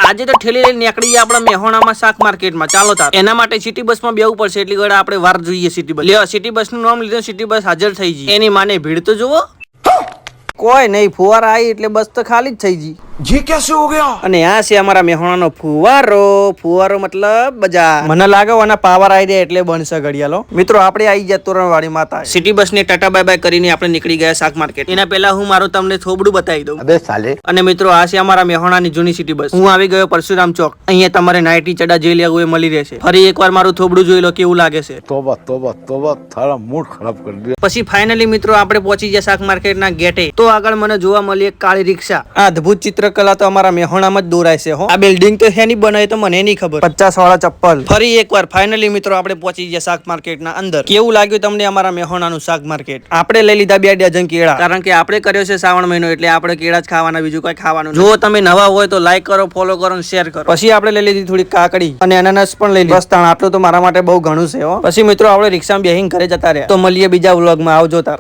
આજે તો ઠેલી લઈને નીકળી ગયા આપણા મેહોણામાં શાક માર્કેટમાં. ચાલો તાર એના માટે સિટી બસમાં બેવું પડશે, એટલી ઘડી આપણે વાર જોઈએ. સિટી બસ લ્યો, સિટી બસ નું નામ લીધું, સિટી બસ હાજર થઈ ગઈ. એની માને ભીડ તો જુઓ, કોઈ નહીં. ફુવારા આવી એટલે બસ તો ખાલી જ થઈ ગઈ. ये कैसे हो गया? અને આ છે અમારા મેહોણાનો ફુવારો. ફુવારો મતલબ બજાર. મને લાગે આના પાવર આવી જાય એટલે બનશે ઘડિયાળો. મિત્રો આપણે આવી ગયા તોરણવાડી માતા. સિટી બસ ને ટાટા બાય બાય કરીને આપણે નીકળી ગયા શાક માર્કેટ. એના પહેલા હું મારું તમને થોબડું બતાવી દઉં. अबे साले અને મિત્રો આ છે અમારા મેહોણાની જૂની સિટી બસ. હું આવી ગયો પરશુરામ ચોક. અહીંયા તમારે નાઇટી ચડા જે લેવું એ મળી રહેશે. ફરી એકવાર મારું થોબડું જોઈ લો કેવું લાગે છે. तोबा तोबा तोबा थारा मूड खराब कर दिया। પછી ફાઇનલી મિત્રો આપણે પહોંચી ગયા શાક માર્કેટના ગેટે. તો આગળ મને જોવા મળી એક કાળી રિક્ષા. આ અદ્ભુત ચિત્રકલા તો અમારા મેહોણામાં જ દોરાય છે હો. આ બિલ્ડિંગ તો શેની બનાવી તો મને નહીં ખબર. 50 વાળા ચપ્પલ. ફરી એકવાર ફાઇનલી મિત્રો આપણે પહોંચી ગયા શાક માર્કેટના અંદર. કેવું લાગ્યું તમને અમારા મેહોણાનું શાક માર્કેટ? આપણે લઈ લીધા 2 ડઝન કેળા, કારણ કે આપણે કર્યો છે શ્રાવણ મહિનો એટલે આપણે કેળા જ ખાવાના, બીજું કઈ ખાવાનું. જો તમે નવા હોય તો લાઈક કરો, ફોલો કરો અને શેર કરો. પછી આપણે લઈ લીધી થોડી કાકડી અને અનાનસ પણ લઈ લીધી. બસ તાણ આટલું તો મારા માટે બહુ ઘણું છે હો. પછી મિત્રો આપણે રિક્ષામાં બેહીને ઘરે જતા રહ્યા. તો મળીએ બીજા વ્લોગમાં. આવજો તાર.